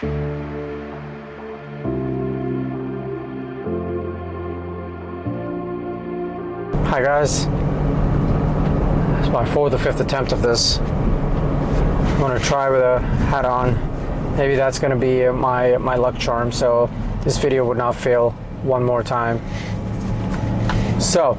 Hi guys, it's my 4th or 5th attempt of this. I'm going to try with a hat on. Maybe that's going to be my luck charm, so this video would not fail one more time. So,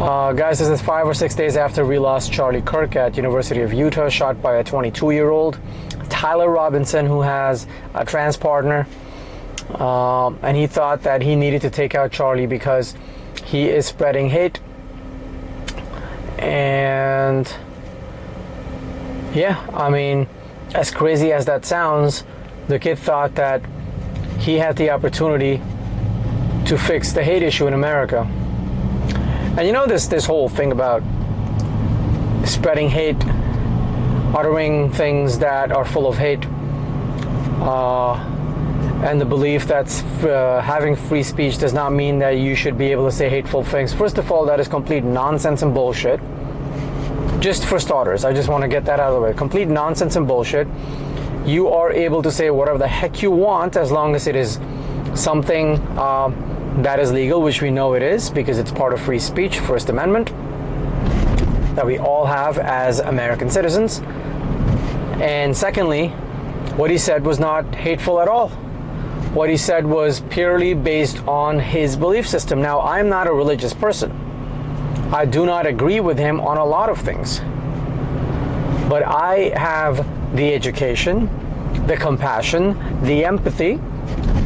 guys, this is 5 or 6 days after we lost Charlie Kirk at University of Utah, shot by a 22-year-old. Tyler Robinson, who has a trans partner, and he thought that he needed to take out Charlie because he is spreading hate. And yeah, I mean, as crazy as that sounds, the kid thought that he had the opportunity to fix the hate issue in America. And you know, this whole thing about spreading hate, uttering things that are full of hate, and the belief that having free speech does not mean that you should be able to say hateful things. First of all, that is complete nonsense and bullshit. Just for starters, I just want to get that out of the way. Complete nonsense and bullshit. You are able to say whatever the heck you want as long as it is something that is legal, which we know it is because it's part of free speech, First Amendment, that we all have as American citizens. And secondly, what he said was not hateful at all. What he said was purely based on his belief system. Now, I'm not a religious person. I do not agree with him on a lot of things. But I have the education, the compassion, the empathy,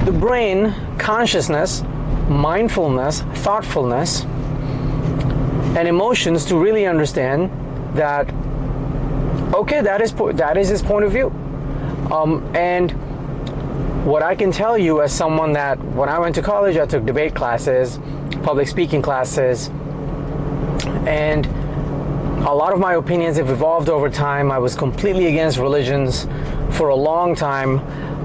the brain, consciousness, mindfulness, thoughtfulness, and emotions to really understand that, okay, that is his point of view. And what I can tell you as someone that, when I went to college, I took debate classes, public speaking classes, and a lot of my opinions have evolved over time. I was completely against religions for a long time.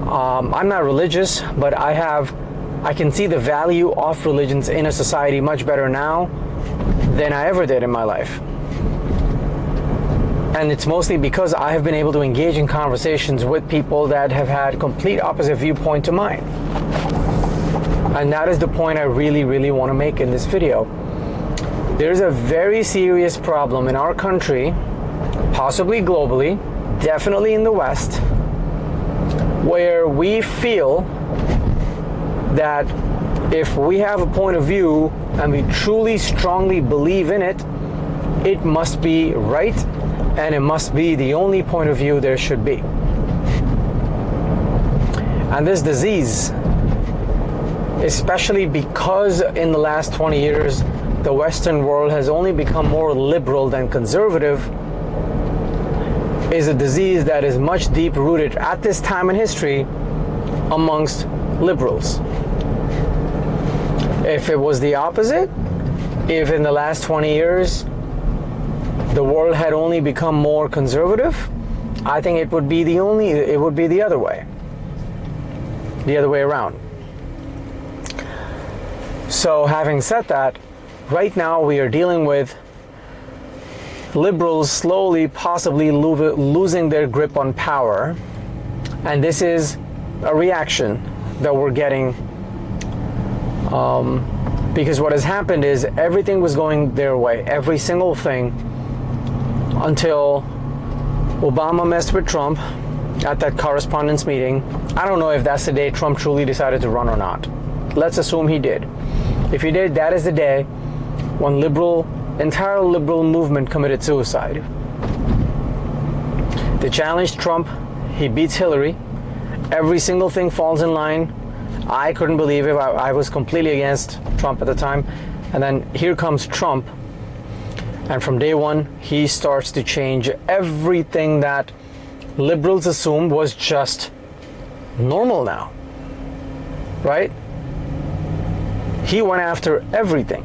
I'm not religious, but I can see the value of religions in a society much better now than I ever did in my life. And it's mostly because I have been able to engage in conversations with people that have had complete opposite viewpoint to mine. And that is the point I really, really want to make in this video. There's a very serious problem in our country, possibly globally, definitely in the West, where we feel that if we have a point of view and we truly, strongly believe in it, it must be right, and it must be the only point of view there should be. And this disease, especially because in the last 20 years, the Western world has only become more liberal than conservative, is a disease that is much deep-rooted at this time in history amongst liberals. If it was the opposite, if in the last 20 years the world had only become more conservative, I think it would be the other way around. So having said that, right now we are dealing with liberals slowly, possibly losing their grip on power, and this is a reaction that we're getting because what has happened is everything was going their way, every single thing, until Obama messed with Trump at that correspondence meeting. I don't know if that's the day Trump truly decided to run or not. Let's assume he did. If he did, that is the day when entire liberal movement committed suicide. They challenged Trump, he beats Hillary, every single thing falls in line. I couldn't believe it. I was completely against Trump at the time. And then here comes Trump. And from day one, he starts to change everything that liberals assumed was just normal now, right? He went after everything.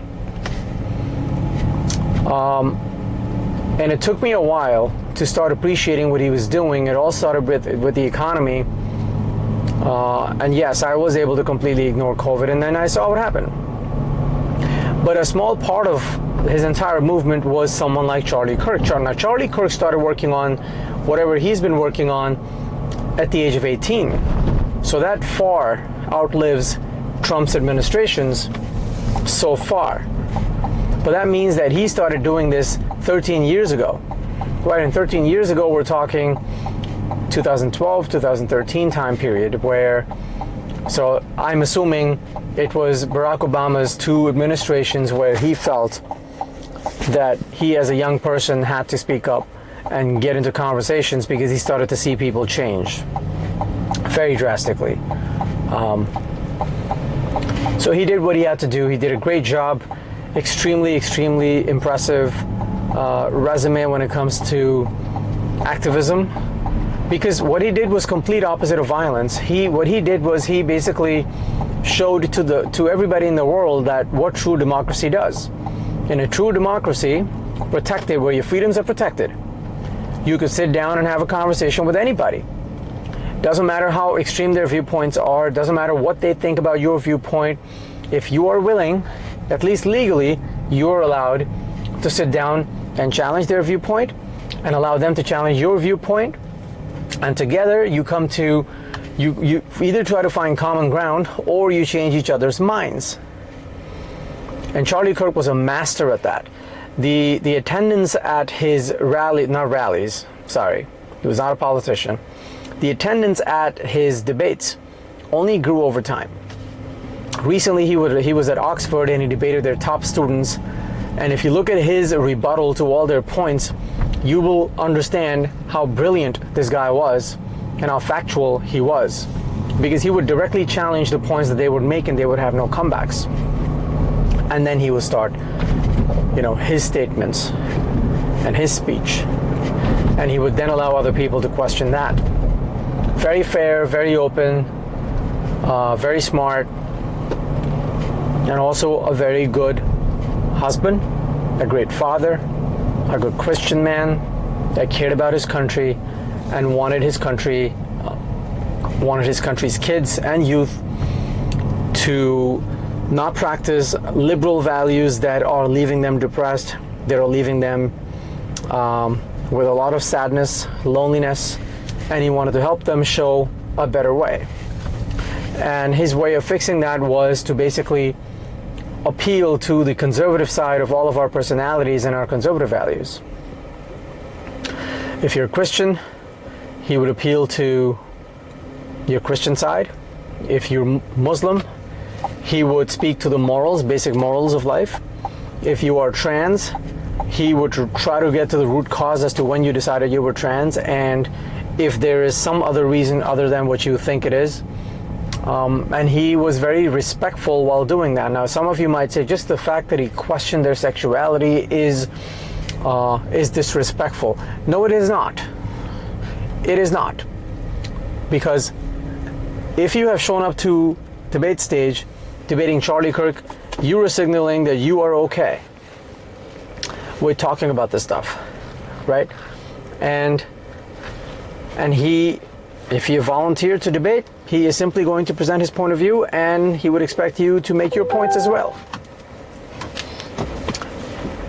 And it took me a while to start appreciating what he was doing. It all started with the economy. And yes, I was able to completely ignore COVID, and then I saw what happened. But a small part of his entire movement was someone like Charlie Kirk. Now, Charlie Kirk started working on whatever he's been working on at the age of 18. So that far outlives Trump's administrations so far. But that means that he started doing this 13 years ago. Right, and 13 years ago, we're talking 2012, 2013 time period where, so I'm assuming it was Barack Obama's 2 administrations where he felt that he as a young person had to speak up and get into conversations because he started to see people change very drastically. So he did what he had to do. He did a great job, extremely impressive resume when it comes to activism, because what he did was complete opposite of violence. What he did was he basically showed to everybody in the world that what true democracy does. In a true democracy, protected, where your freedoms are protected, you could sit down and have a conversation with anybody. Doesn't matter how extreme their viewpoints are, doesn't matter what they think about your viewpoint. If you are willing, at least legally, you're allowed to sit down and challenge their viewpoint and allow them to challenge your viewpoint. And together you come to, you either try to find common ground or you change each other's minds. And Charlie Kirk was a master at that. The attendance at his he was not a politician. The attendance at his debates only grew over time. Recently he was at Oxford and he debated their top students, and if you look at his rebuttal to all their points, you will understand how brilliant this guy was and how factual he was, because he would directly challenge the points that they would make and they would have no comebacks. And then he would start, his statements and his speech, and he would then allow other people to question that. Very fair, very open, very smart, and also a very good husband, a great father, a good Christian man that cared about his country and wanted his country's kids and youth to not practice liberal values that are leaving them depressed, that are leaving them with a lot of sadness, loneliness, and he wanted to help them show a better way. And his way of fixing that was to basically appeal to the conservative side of all of our personalities and our conservative values. If you're a Christian, he would appeal to your Christian side. If you're Muslim, he would speak to the morals, basic morals of life. If you are trans, he would try to get to the root cause as to when you decided you were trans, and if there is some other reason other than what you think it is. And he was very respectful while doing that. Now, some of you might say just the fact that he questioned their sexuality is disrespectful. No, it is not. It is not. Because if you have shown up to debate stage debating Charlie Kirk, you are signaling that you are okay with talking about this stuff, right? And he, if you volunteer to debate, he is simply going to present his point of view, and he would expect you to make your points as well.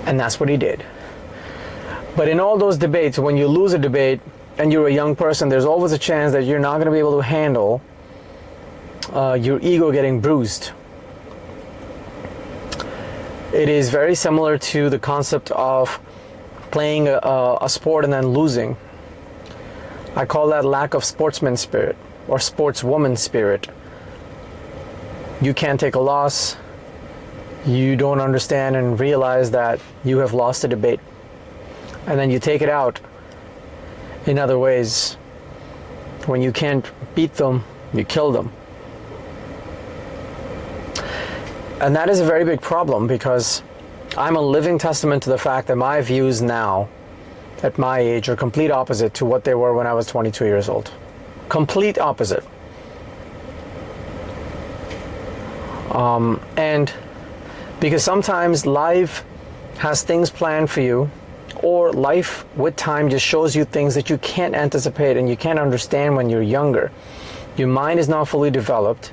And that's what he did. But in all those debates, when you lose a debate and you're a young person, there's always a chance that you're not going to be able to handle your ego getting bruised. It is very similar to the concept of playing a sport and then losing. I call that lack of sportsman spirit or sportswoman spirit. You can't take a loss. You don't understand and realize that you have lost a debate. And then you take it out in other ways. When you can't beat them, you kill them. And that is a very big problem, because I'm a living testament to the fact that my views now, at my age, are complete opposite to what they were when I was 22 years old. Complete opposite. And because sometimes life has things planned for you, or life with time just shows you things that you can't anticipate and you can't understand when you're younger. Your mind is not fully developed.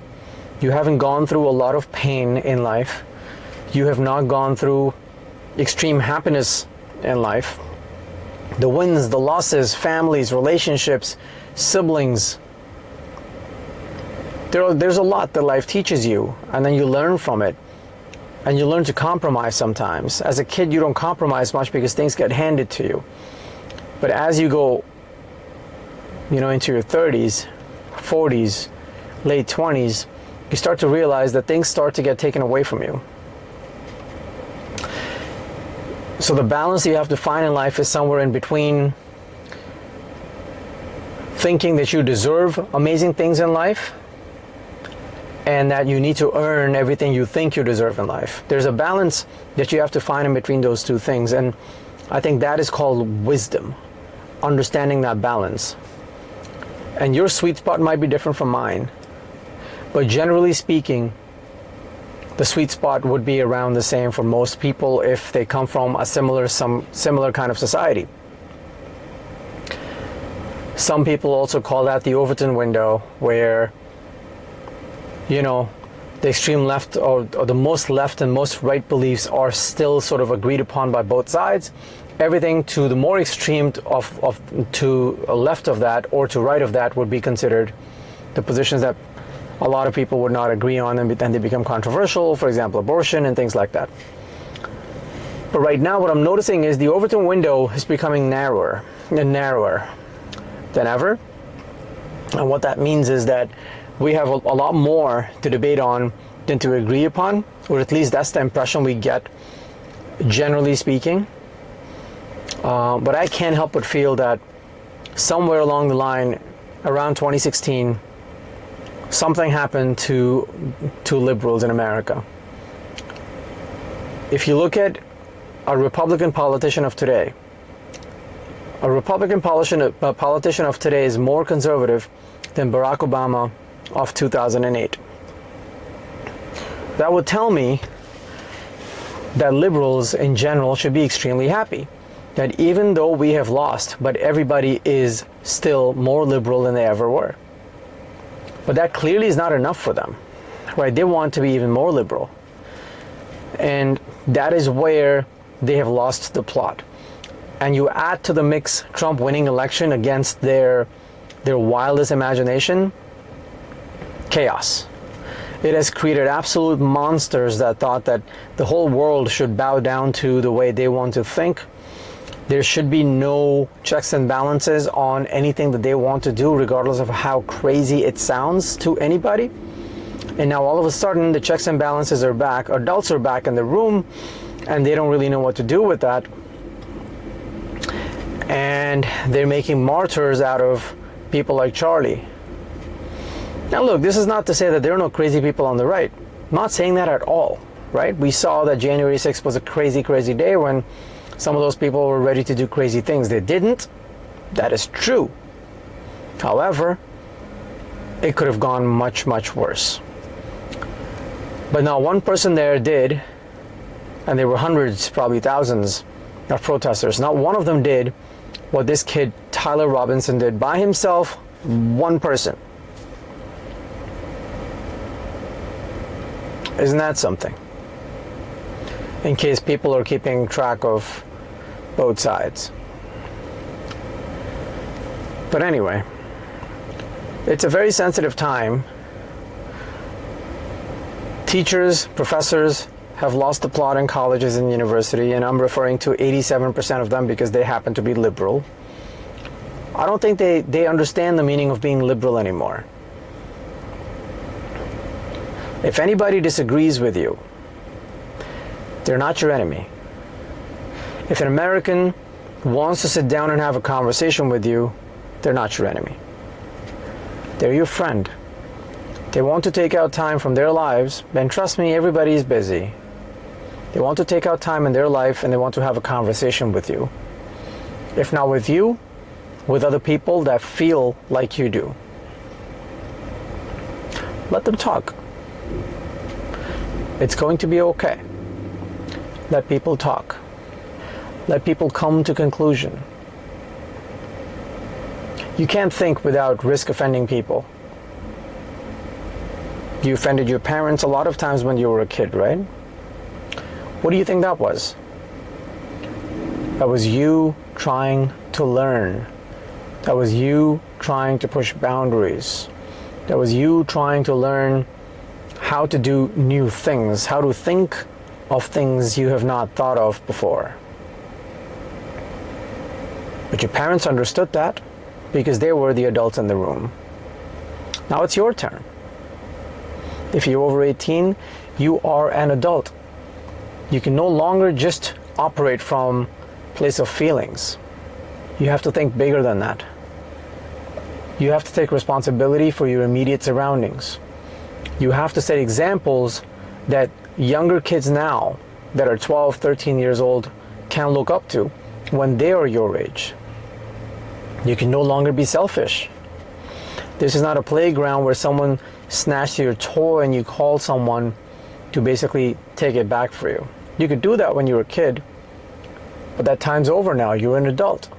You haven't gone through a lot of pain in life. You have not gone through extreme happiness in life. The wins, the losses, families, relationships, siblings, there's a lot that life teaches you, and then you learn from it, and you learn to compromise sometimes. As a kid, you don't compromise much because things get handed to you. But as you go, into your 30s, 40s, late 20s, you start to realize that things start to get taken away from you. So the balance you have to find in life is somewhere in between thinking that you deserve amazing things in life and that you need to earn everything you think you deserve in life. There's a balance that you have to find in between those two things, and I think that is called wisdom, understanding that balance. And your sweet spot might be different from mine, but generally speaking, the sweet spot would be around the same for most people if they come from a similar kind of society. Some people also call that the Overton window, where the extreme left or the most left and most right beliefs are still sort of agreed upon by both sides. Everything to the more extreme to left of that or to right of that would be considered the positions that a lot of people would not agree on, and then they become controversial, for example, abortion and things like that. But right now what I'm noticing is the Overton window is becoming narrower and narrower than ever. And what that means is that we have a lot more to debate on than to agree upon, or at least that's the impression we get, generally speaking. But I can't help but feel that somewhere along the line, around 2016, something happened to liberals in America. If you look at a Republican politician of today, a Republican politician of today is more conservative than Barack Obama of 2008. That would tell me that liberals in general should be extremely happy. That even though we have lost, but everybody is still more liberal than they ever were. But that clearly is not enough for them, right? They want to be even more liberal. And that is where they have lost the plot. And you add to the mix Trump winning election against their wildest imagination, chaos. It has created absolute monsters that thought that the whole world should bow down to the way they want to think. There should be no checks and balances on anything that they want to do, regardless of how crazy it sounds to anybody. And now all of a sudden, the checks and balances are back. Adults are back in the room, and they don't really know what to do with that. And they're making martyrs out of people like Charlie. Now look, this is not to say that there are no crazy people on the right. I'm not saying that at all, right? We saw that January 6th was a crazy, crazy day when some of those people were ready to do crazy things. They didn't. That is true. However, it could have gone much, much worse. But now one person there did, and there were hundreds, probably thousands of protesters. Not one of them did what this kid, Tyler Robinson, did by himself, one person. Isn't that something? In case people are keeping track of both sides. But anyway, it's a very sensitive time. Teachers, professors have lost the plot in colleges and university, and I'm referring to 87% of them because they happen to be liberal. I don't think they understand the meaning of being liberal anymore. If anybody disagrees with you, they're not your enemy. If an American wants to sit down and have a conversation with you, they're not your enemy. They're your friend. They want to take out time from their lives, and trust me, everybody is busy. They want to take out time in their life and they want to have a conversation with you. If not with you, with other people that feel like you do. Let them talk. It's going to be okay. Let people talk. Let people come to conclusion. You can't think without risk offending people. You offended your parents a lot of times when you were a kid, right? What do you think that was? That was you trying to learn. That was you trying to push boundaries. That was you trying to learn how to do new things, how to think of things you have not thought of before. But your parents understood that because they were the adults in the room. Now it's your turn. If you're over 18, you are an adult. You can no longer just operate from a place of feelings. You have to think bigger than that. You have to take responsibility for your immediate surroundings. You have to set examples that younger kids now that are 12, 13 years old can look up to when they are your age. You can no longer be selfish. This is not a playground where someone snatched your toy and you call someone to basically take it back for you. You could do that when you were a kid, but that time's over now. You're an adult.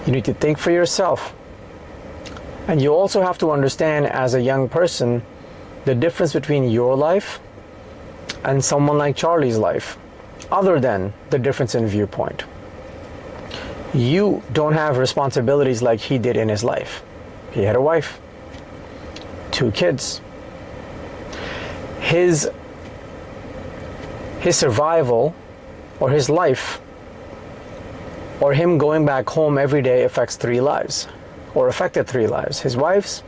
You need to think for yourself. And you also have to understand as a young person the difference between your life and someone like Charlie's life, other than the difference in viewpoint. You don't have responsibilities like he did in his life. He had a wife, 2 kids. His survival or his life or him going back home every day affects 3 lives, or affected 3 lives, his wife's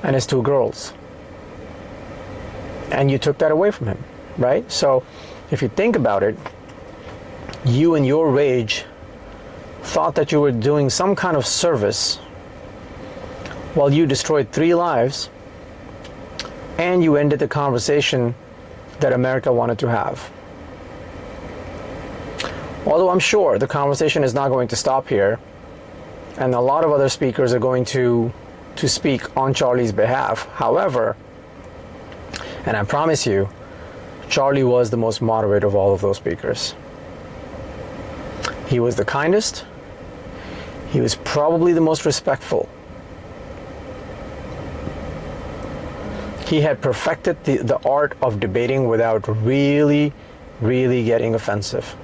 and his 2 girls. And you took that away from him, right? So if you think about it, you in your rage thought that you were doing some kind of service while you destroyed 3 lives and you ended the conversation that America wanted to have. Although I'm sure the conversation is not going to stop here, and a lot of other speakers are going to speak on Charlie's behalf. However, and I promise you, Charlie was the most moderate of all of those speakers. He was the kindest. He was probably the most respectful. He had perfected the art of debating without really getting offensive.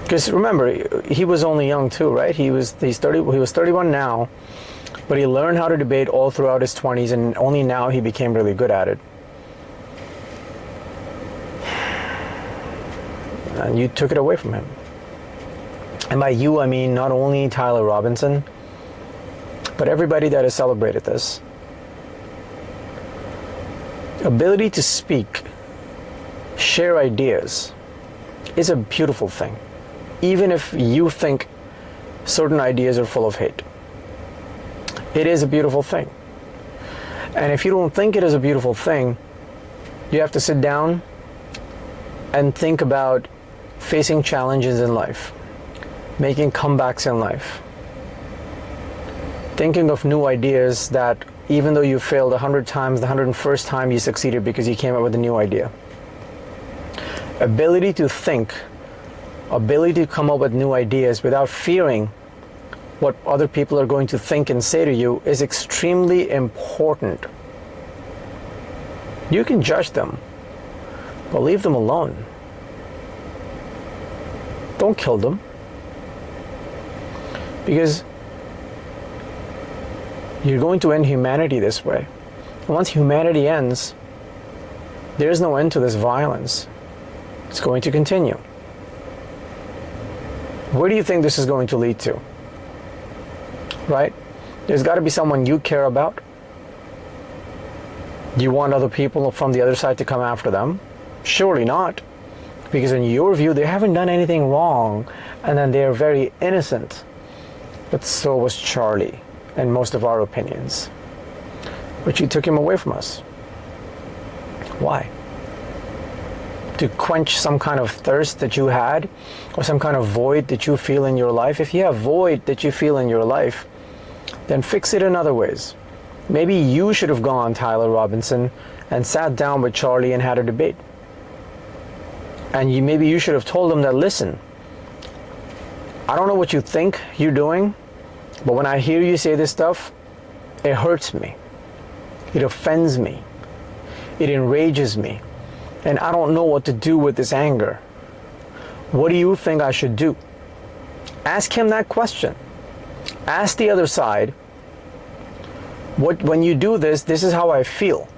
Because remember, he was only young too, right? He was 31 now, but he learned how to debate all throughout his 20s, and only now he became really good at it. And you took it away from him. And by you, I mean not only Tyler Robinson, but everybody that has celebrated this. Ability to speak, share ideas, is a beautiful thing, even if you think certain ideas are full of hate. It is a beautiful thing. And if you don't think it is a beautiful thing, you have to sit down and think about facing challenges in life, making comebacks in life, thinking of new ideas that even though you failed 100 times, the 101st time you succeeded because you came up with a new idea. Ability to think, ability to come up with new ideas without fearing what other people are going to think and say to you is extremely important. You can judge them, but leave them alone. Don't kill them. Because you're going to end humanity this way. And once humanity ends, there is no end to this violence. It's going to continue. Where do you think this is going to lead to? Right? There's got to be someone you care about. Do you want other people from the other side to come after them? Surely not. Because in your view, they haven't done anything wrong, and then they're very innocent. But so was Charlie, in most of our opinions. But you took him away from us. Why? To quench some kind of thirst that you had, or some kind of void that you feel in your life. If you have void that you feel in your life, then fix it in other ways. Maybe you should have gone, Tyler Robinson, and sat down with Charlie and had a debate. And maybe you should have told him that, listen, I don't know what you think you're doing, but when I hear you say this stuff, it hurts me. It offends me. It enrages me. And I don't know what to do with this anger. What do you think I should do? Ask him that question. Ask the other side When you do this, this is how I feel.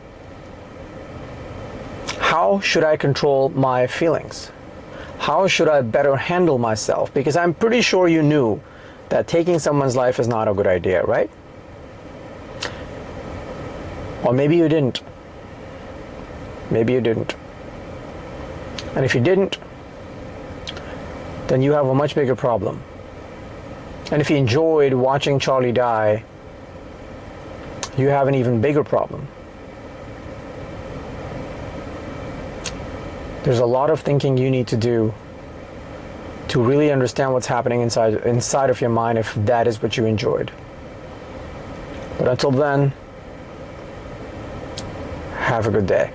How should I control my feelings? How should I better handle myself? Because I'm pretty sure you knew that taking someone's life is not a good idea, right? Or maybe you didn't. Maybe you didn't. And if you didn't, then you have a much bigger problem. And if you enjoyed watching Charlie die, you have an even bigger problem. There's a lot of thinking you need to do to really understand what's happening inside of your mind if that is what you enjoyed. But until then, have a good day.